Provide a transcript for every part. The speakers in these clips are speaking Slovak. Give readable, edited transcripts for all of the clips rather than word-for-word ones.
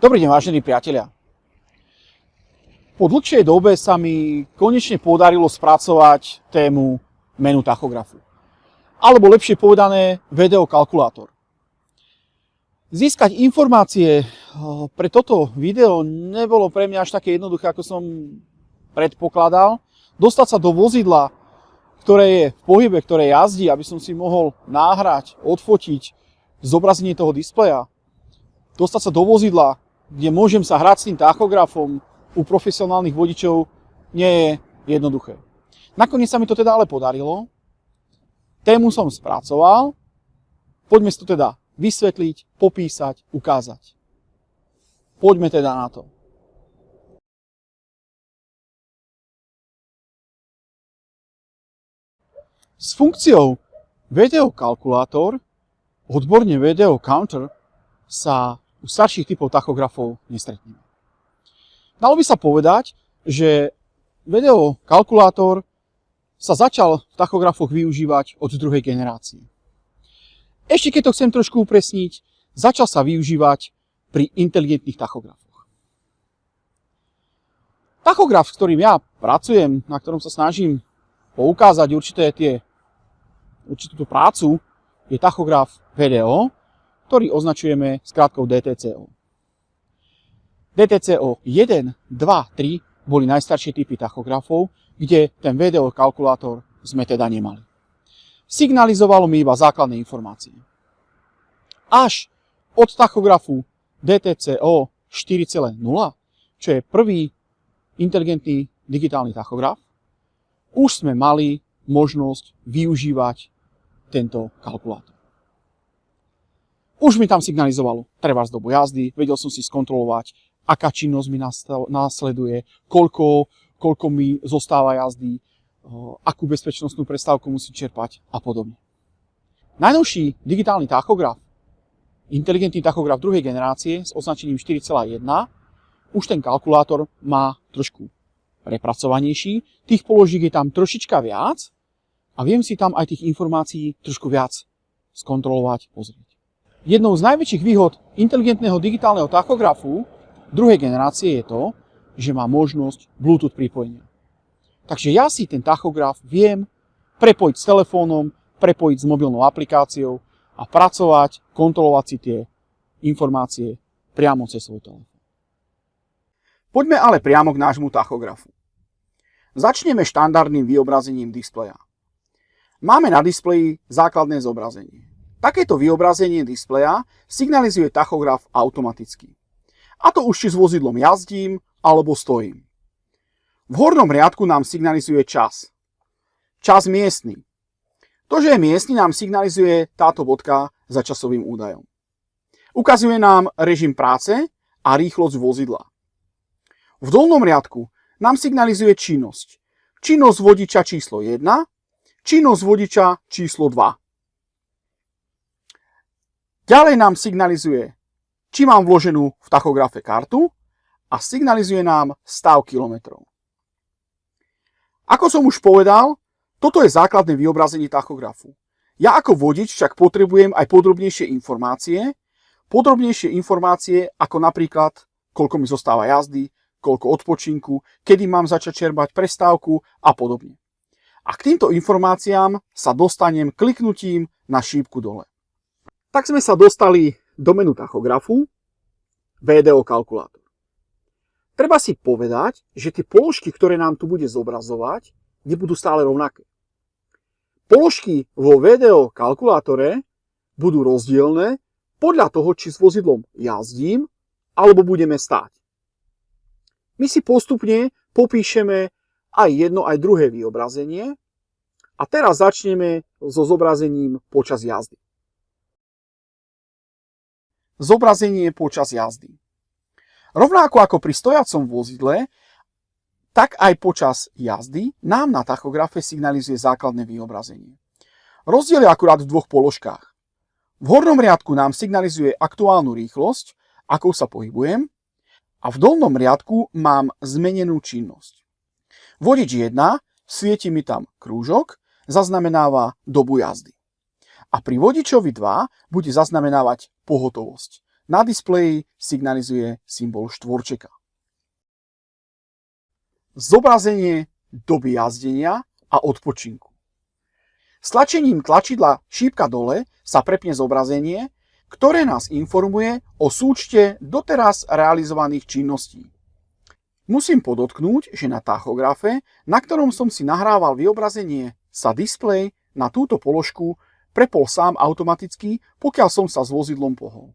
Dobrý deň, vážení priatelia. Po dlhšej dobe sa mi konečne podarilo spracovať tému menu tachografu. Alebo lepšie povedané, videokalkulátor. Získať informácie pre toto video nebolo pre mňa až také jednoduché, ako som predpokladal. Dostať sa do vozidla, ktoré je v pohybe, ktoré jazdí, aby som si mohol nahrať, odfotiť zobrazenie toho displeja. Dostať sa do vozidla, kde môžem sa hrať s tým tachografom, u profesionálnych vodičov nie je jednoduché. Nakoniec sa mi to teda ale podarilo. Tému som spracoval. Poďme si to teda vysvetliť, popísať, ukázať. Poďme teda na to. S funkciou videokalkulátor, odborne video counter, sa u starších typov tachografov nestretneme. Dalo by sa povedať, že videokalkulátor sa začal v tachografoch využívať od druhej generácie. Ešte keď to chcem trošku upresniť, začal sa využívať pri inteligentných tachografoch. Tachograf, s ktorým ja pracujem, na ktorom sa snažím poukázať určitú tú prácu, je tachograf VDO, ktorý označujeme skratkou DTCO. DTCO 1, 2, 3 boli najstaršie typy tachografov, kde ten videokalkulátor sme teda nemali. Signalizovalo mi iba základné informácie. Až od tachografu DTCO 4.0, čo je prvý inteligentný digitálny tachograf, už sme mali možnosť využívať tento kalkulátor. Už mi tam signalizovalo trebárs dobu jazdy, vedel som si skontrolovať, aká činnosť mi následuje, koľko mi zostáva jazdy, akú bezpečnostnú prestávku musí čerpať a podobne. Najnovší digitálny tachograf, inteligentný tachograf druhej generácie s označením 4.1, už ten kalkulátor má trošku prepracovanejší, tých položiek je tam trošička viac a viem si tam aj tých informácií trošku viac skontrolovať, pozrieť. Jednou z najväčších výhod inteligentného digitálneho tachografu druhej generácie je to, že má možnosť Bluetooth pripojenia. Takže ja si ten tachograf viem prepojiť s telefónom, prepojiť s mobilnou aplikáciou a pracovať, kontrolovať si tie informácie priamo cez svoj telefón. Poďme ale priamo k nášmu tachografu. Začneme štandardným vyobrazením displeja. Máme na displeji základné zobrazenie. Takéto vyobrazenie displeja signalizuje tachograf automaticky. A to už či s vozidlom jazdím, alebo stojím. V hornom riadku nám signalizuje čas. Čas miestny. To, že je miestny, nám signalizuje táto bodka za časovým údajom. Ukazuje nám režim práce a rýchlosť vozidla. V dolnom riadku nám signalizuje činnosť. Činnosť vodiča číslo 1, činnosť vodiča číslo 2. Ďalej nám signalizuje, či mám vloženú v tachografe kartu a signalizuje nám stav kilometrov. Ako som už povedal, toto je základné vyobrazenie tachografu. Ja ako vodič však potrebujem aj podrobnejšie informácie ako napríklad, koľko mi zostáva jazdy, koľko odpočinku, kedy mám začať čerpať prestávku a podobne. A k týmto informáciám sa dostanem kliknutím na šípku dole. Tak sme sa dostali do menu tachografu VDO kalkulátor. Treba si povedať, že tie položky, ktoré nám tu bude zobrazovať, nebudú stále rovnaké. Položky vo VDO kalkulátore budú rozdielne podľa toho, či s vozidlom jazdím alebo budeme stáť. My si postupne popíšeme aj jedno, aj druhé vyobrazenie a teraz začneme so zobrazením počas jazdy. Zobrazenie počas jazdy. Rovnako ako pri stojacom vozidle, tak aj počas jazdy nám na tachografe signalizuje základné vyobrazenie. Rozdiel je akurát v dvoch položkách. V hornom riadku nám signalizuje aktuálnu rýchlosť, akou sa pohybujem, a v dolnom riadku mám zmenenú činnosť. Vodič 1 svieti mi tam krúžok, zaznamenáva dobu jazdy. A pri vodičovi 2 bude zaznamenávať pohotovosť. Na displeji signalizuje symbol štvorčeka. Zobrazenie doby jazdenia a odpočinku. Stlačením tlačidla šípka dole sa prepne zobrazenie, ktoré nás informuje o súčte doteraz realizovaných činností. Musím podotknúť, že na tachografe, na ktorom som si nahrával vyobrazenie, sa displej na túto položku prepol sám automaticky, pokiaľ som sa s vozidlom pohol.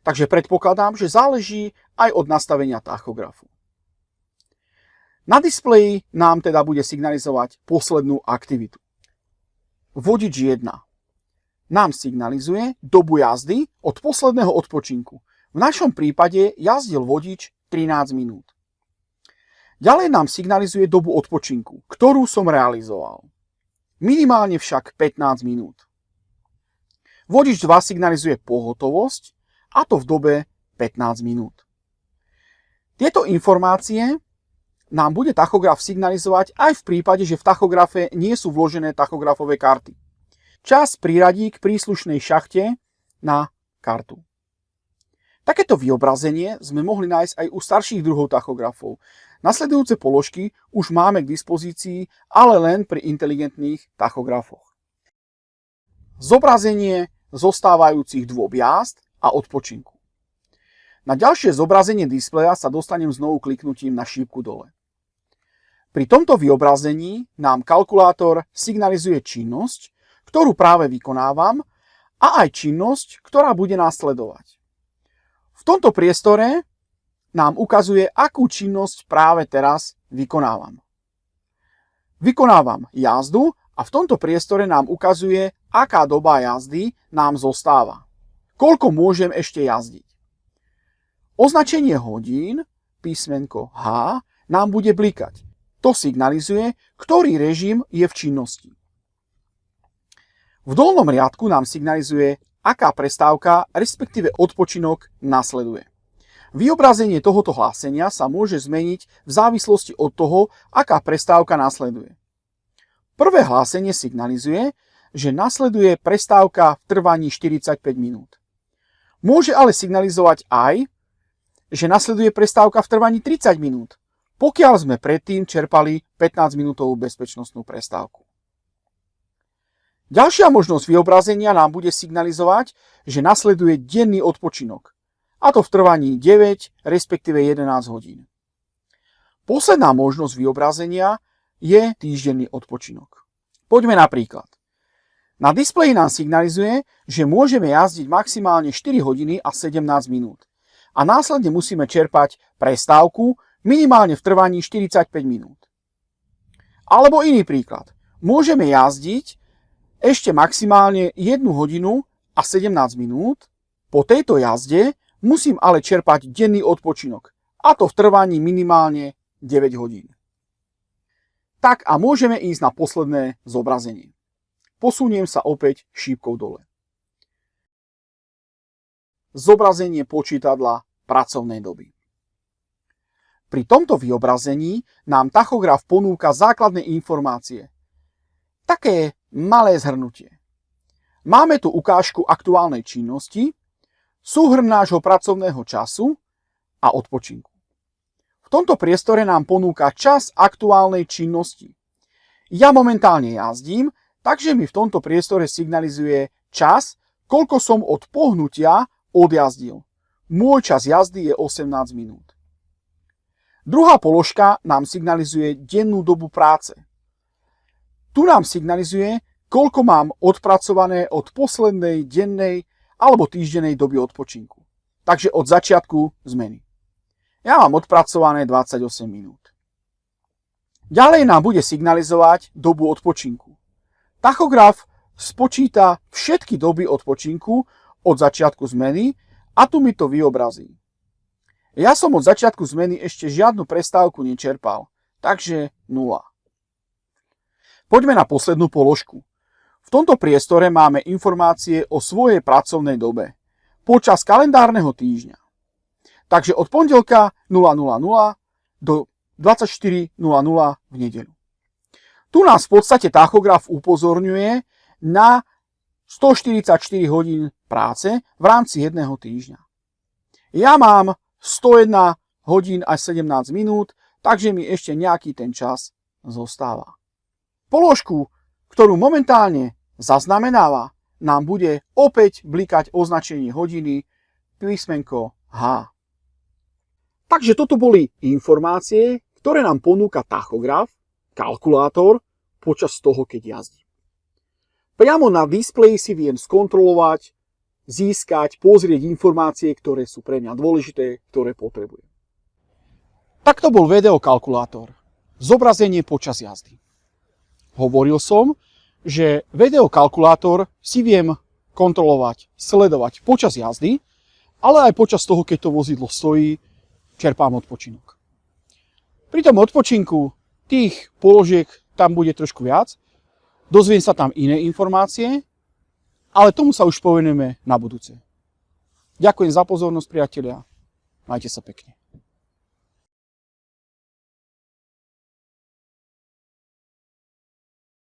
Takže predpokladám, že záleží aj od nastavenia tachografu. Na displeji nám teda bude signalizovať poslednú aktivitu. Vodič 1 nám signalizuje dobu jazdy od posledného odpočinku. V našom prípade jazdil vodič 13 minút. Ďalej nám signalizuje dobu odpočinku, ktorú som realizoval. Minimálne však 15 minút. Vodič 2 signalizuje pohotovosť, a to v dobe 15 minút. Tieto informácie nám bude tachograf signalizovať aj v prípade, že v tachografe nie sú vložené tachografové karty. Čas priradí k príslušnej šachte na kartu. Takéto vyobrazenie sme mohli nájsť aj u starších druhov tachografov. Nasledujúce položky už máme k dispozícii, ale len pri inteligentných tachografoch. Zobrazenie zostávajúcich dôb jazd a odpočinku. Na ďalšie zobrazenie displeja sa dostanem znovu kliknutím na šípku dole. Pri tomto vyobrazení nám kalkulátor signalizuje činnosť, ktorú práve vykonávam, a aj činnosť, ktorá bude následovať. V tomto priestore nám ukazuje, akú činnosť práve teraz vykonávam. Vykonávam jazdu a v tomto priestore nám ukazuje, aká doba jazdy nám zostáva. Koľko môžem ešte jazdiť. Označenie hodín, písmenko H, nám bude blikať. To signalizuje, ktorý režim je v činnosti. V dolnom riadku nám signalizuje, aká prestávka, respektíve odpočinok nasleduje. Vyobrazenie tohoto hlásenia sa môže zmeniť v závislosti od toho, aká prestávka nasleduje. Prvé hlásenie signalizuje, že nasleduje prestávka v trvaní 45 minút. Môže ale signalizovať aj, že nasleduje prestávka v trvaní 30 minút, pokiaľ sme predtým čerpali 15-minútovú bezpečnostnú prestávku. Ďalšia možnosť vyobrazenia nám bude signalizovať, že nasleduje denný odpočinok, a to v trvaní 9, respektíve 11 hodín. Posledná možnosť vyobrazenia je týždenný odpočinok. Poďme na príklad. Na displeji nám signalizuje, že môžeme jazdiť maximálne 4 hodiny a 17 minút a následne musíme čerpať prestávku minimálne v trvaní 45 minút. Alebo iný príklad. Môžeme jazdiť ešte maximálne 1 hodinu a 17 minút. Po tejto jazde musím ale čerpať denný odpočinok, a to v trvaní minimálne 9 hodín. Tak a môžeme ísť na posledné zobrazenie. Posuniem sa opäť šípkou dole. Zobrazenie počítadla pracovnej doby. Pri tomto vyobrazení nám tachograf ponúka základné informácie. Také malé zhrnutie. Máme tu ukážku aktuálnej činnosti, súhrn nášho pracovného času a odpočinku. V tomto priestore nám ponúka čas aktuálnej činnosti. Ja momentálne jazdím, takže mi v tomto priestore signalizuje čas, koľko som od pohnutia odjazdil. Môj čas jazdy je 18 minút. Druhá položka nám signalizuje dennú dobu práce. Tu nám signalizuje, koľko mám odpracované od poslednej dennej alebo týždennej doby odpočinku. Takže od začiatku zmeny. Ja mám odpracované 28 minút. Ďalej nám bude signalizovať dobu odpočinku. Tachograf spočíta všetky doby odpočinku od začiatku zmeny a tu mi to vyobrazí. Ja som od začiatku zmeny ešte žiadnu prestávku nečerpal, takže 0. Poďme na poslednú položku. V tomto priestore máme informácie o svojej pracovnej dobe počas kalendárneho týždňa. Takže od pondelka 000 do 24:00 v nedeľu. Tu nás v podstate tachograf upozorňuje na 144 hodín práce v rámci jedného týždňa. Ja mám 101 hodín až 17 minút, takže mi ešte nejaký ten čas zostáva. Položku, ktorú momentálne zaznamenáva, nám bude opäť blikať označenie hodiny písmenko H. Takže toto boli informácie, ktoré nám ponúka tachograf, kalkulátor, počas toho, keď jazdím. Priamo na displeji si viem skontrolovať, získať, pozrieť informácie, ktoré sú pre mňa dôležité, ktoré potrebujem. Takto bol videokalkulátor. Zobrazenie počas jazdy. Hovoril som, že videokalkulátor si viem kontrolovať, sledovať počas jazdy, ale aj počas toho, keď to vozidlo stojí, čerpám odpočinok. Pri tom odpočinku tých položiek tam bude trošku viac, dozviem sa tam iné informácie, ale tomu sa už povenujeme na budúce. Ďakujem za pozornosť, priatelia. Majte sa pekne.